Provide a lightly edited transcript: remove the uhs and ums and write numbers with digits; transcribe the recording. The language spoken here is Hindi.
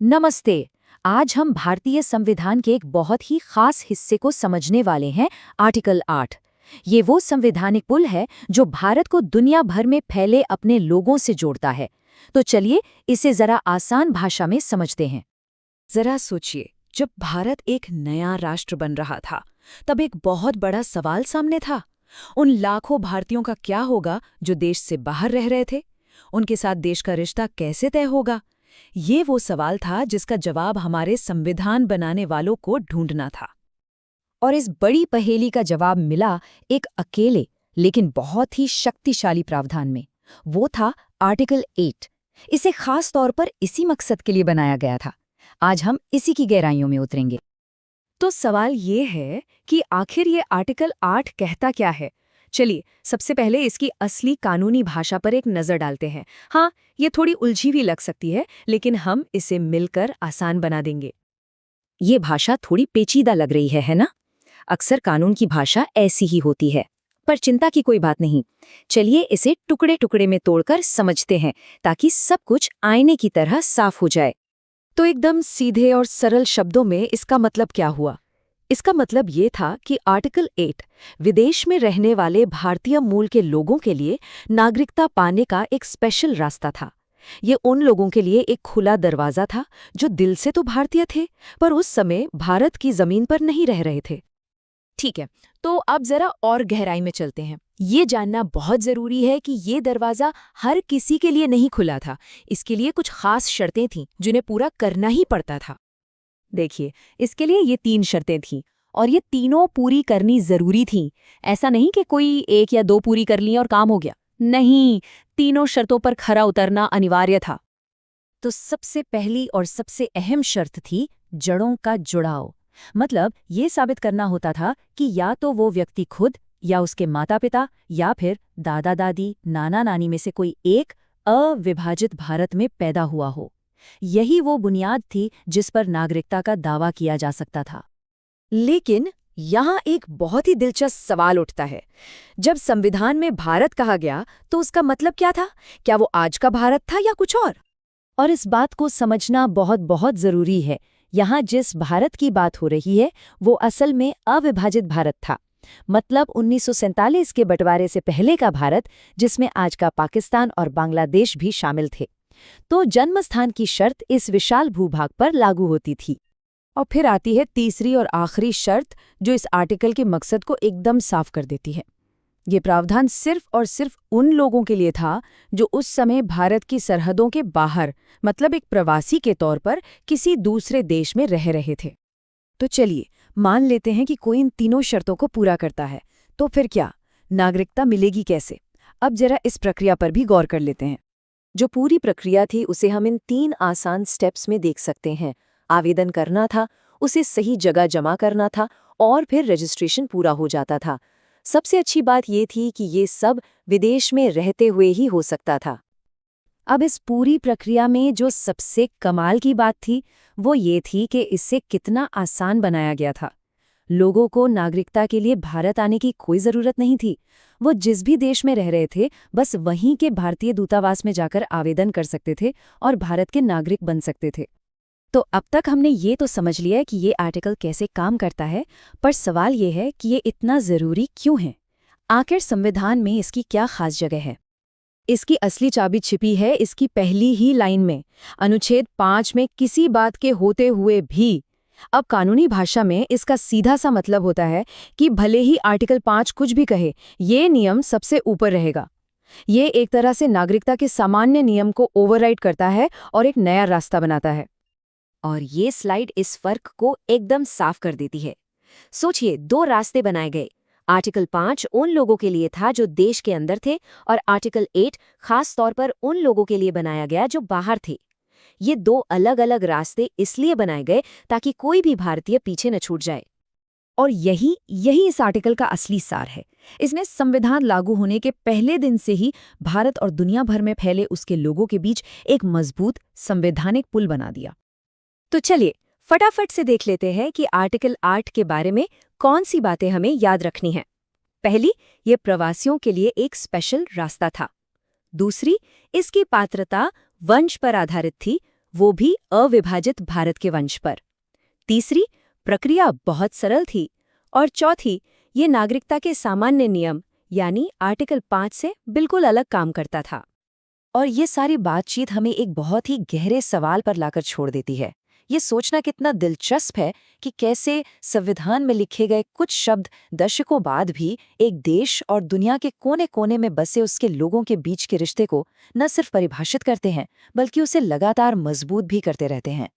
नमस्ते। आज हम भारतीय संविधान के एक बहुत ही खास हिस्से को समझने वाले हैं, आर्टिकल 8। ये वो संवैधानिक पुल है जो भारत को दुनिया भर में फैले अपने लोगों से जोड़ता है। तो चलिए इसे जरा आसान भाषा में समझते हैं। जरा सोचिए, जब भारत एक नया राष्ट्र बन रहा था, तब एक बहुत बड़ा सवाल सामने था। उन लाखों भारतीयों का क्या होगा जो देश से बाहर रह रहे थे? उनके साथ देश का रिश्ता कैसे तय होगा? ये वो सवाल था जिसका जवाब हमारे संविधान बनाने वालों को ढूंढना था। और इस बड़ी पहेली का जवाब मिला एक अकेले लेकिन बहुत ही शक्तिशाली प्रावधान में। वो था आर्टिकल 8। इसे खास तौर पर इसी मकसद के लिए बनाया गया था। आज हम इसी की गहराइयों में उतरेंगे। तो सवाल ये है कि आखिर ये आर्टिकल 8 कहता क्या है? चलिए, सबसे पहले इसकी असली कानूनी भाषा पर एक नज़र डालते हैं। हाँ, ये थोड़ी उलझी हुई लग सकती है, लेकिन हम इसे मिलकर आसान बना देंगे। ये भाषा थोड़ी पेचीदा लग रही है ना? अक्सर कानून की भाषा ऐसी ही होती है। पर चिंता की कोई बात नहीं। चलिए इसे टुकड़े टुकड़े में तोड़कर समझते हैं ताकि सब कुछ आईने की तरह साफ हो जाए। तो एकदम सीधे और सरल शब्दों में इसका मतलब क्या हुआ? इसका मतलब ये था कि आर्टिकल 8 विदेश में रहने वाले भारतीय मूल के लोगों के लिए नागरिकता पाने का एक स्पेशल रास्ता था। ये उन लोगों के लिए एक खुला दरवाज़ा था जो दिल से तो भारतीय थे, पर उस समय भारत की ज़मीन पर नहीं रह रहे थे। ठीक है, तो अब जरा और गहराई में चलते हैं। ये जानना बहुत ज़रूरी है कि ये दरवाज़ा हर किसी के लिए नहीं खुला था। इसके लिए कुछ खास शर्तें थीं जिन्हें पूरा करना ही पड़ता था। देखिए, इसके लिए ये 3 शर्तें थीं और ये तीनों पूरी करनी ज़रूरी थीं। ऐसा नहीं कि कोई एक या 2 पूरी कर ली और काम हो गया। नहीं, तीनों शर्तों पर खरा उतरना अनिवार्य था। तो सबसे पहली और सबसे अहम शर्त थी जड़ों का जुड़ाव। मतलब ये साबित करना होता था कि या तो वो व्यक्ति खुद या उसके माता पिता या फिर दादा दादी नाना नानी में से कोई एक अविभाजित भारत में पैदा हुआ हो। यही वो बुनियाद थी जिस पर नागरिकता का दावा किया जा सकता था। लेकिन यहाँ एक बहुत ही दिलचस्प सवाल उठता है। जब संविधान में भारत कहा गया, तो उसका मतलब क्या था? क्या वो आज का भारत था या कुछ और इस बात को समझना बहुत बहुत जरूरी है। यहाँ जिस भारत की बात हो रही है वो असल में अविभाजित भारत था। मतलब 1947 के बंटवारे से पहले का भारत, जिसमें आज का पाकिस्तान और बांग्लादेश भी शामिल थे। तो जन्मस्थान की शर्त इस विशाल भूभाग पर लागू होती थी। और फिर आती है तीसरी और आखिरी शर्त, जो इस आर्टिकल के मकसद को एकदम साफ कर देती है। ये प्रावधान सिर्फ और सिर्फ उन लोगों के लिए था जो उस समय भारत की सरहदों के बाहर, मतलब एक प्रवासी के तौर पर किसी दूसरे देश में रह रहे थे। तो चलिए मान लेते हैं कि कोई इन तीनों शर्तों को पूरा करता है, तो फिर क्या नागरिकता मिलेगी कैसे? अब जरा इस प्रक्रिया पर भी गौर कर लेते हैं। जो पूरी प्रक्रिया थी उसे हम इन 3 आसान स्टेप्स में देख सकते हैं। आवेदन करना था, उसे सही जगह जमा करना था और फिर रजिस्ट्रेशन पूरा हो जाता था। सबसे अच्छी बात ये थी कि ये सब विदेश में रहते हुए ही हो सकता था। अब इस पूरी प्रक्रिया में जो सबसे कमाल की बात थी वो ये थी कि इससे कितना आसान बनाया गया था। लोगों को नागरिकता के लिए भारत आने की कोई ज़रूरत नहीं थी। वो जिस भी देश में रह रहे थे बस वहीं के भारतीय दूतावास में जाकर आवेदन कर सकते थे और भारत के नागरिक बन सकते थे। तो अब तक हमने ये तो समझ लिया कि ये आर्टिकल कैसे काम करता है, पर सवाल ये है कि ये इतना ज़रूरी क्यों है? आखिर संविधान में इसकी क्या खास जगह है? इसकी असली चाबी छिपी है इसकी पहली ही लाइन में। अनुच्छेद 5 में किसी बात के होते हुए भी। अब कानूनी भाषा में इसका सीधा सा मतलब होता है कि भले ही आर्टिकल 5 कुछ भी कहे, ये नियम सबसे ऊपर रहेगा। ये एक तरह से नागरिकता के सामान्य नियम को ओवरराइड करता है और एक नया रास्ता बनाता है। और ये स्लाइड इस फर्क को एकदम साफ कर देती है। सोचिए, 2 रास्ते बनाए गए। आर्टिकल 5 उन लोगों के लिए था जो देश के अंदर थे और आर्टिकल 8 खास तौर पर उन लोगों के लिए बनाया गया जो बाहर थे। ये 2 अलग अलग रास्ते इसलिए बनाए गए ताकि कोई भी भारतीय पीछे न छूट जाए। और यही यही इस आर्टिकल का असली सार है। इसने संविधान लागू होने के पहले दिन से ही भारत और दुनिया भर में फैले उसके लोगों के बीच एक मजबूत संवैधानिक पुल बना दिया। तो चलिए फटाफट से देख लेते हैं कि आर्टिकल 8 के बारे में कौन सी बातें हमें याद रखनी हैं। पहली, ये प्रवासियों के लिए एक स्पेशल रास्ता था। दूसरी, इसकी पात्रता वंश पर आधारित थी, वो भी अविभाजित भारत के वंश पर। तीसरी, प्रक्रिया बहुत सरल थी। और चौथी, ये नागरिकता के सामान्य नियम यानी आर्टिकल 5 से बिल्कुल अलग काम करता था। और ये सारी बातचीत हमें एक बहुत ही गहरे सवाल पर लाकर छोड़ देती है। ये सोचना कितना दिलचस्प है कि कैसे संविधान में लिखे गए कुछ शब्द दशकों बाद भी एक देश और दुनिया के कोने-कोने में बसे उसके लोगों के बीच के रिश्ते को न सिर्फ परिभाषित करते हैं, बल्कि उसे लगातार मजबूत भी करते रहते हैं।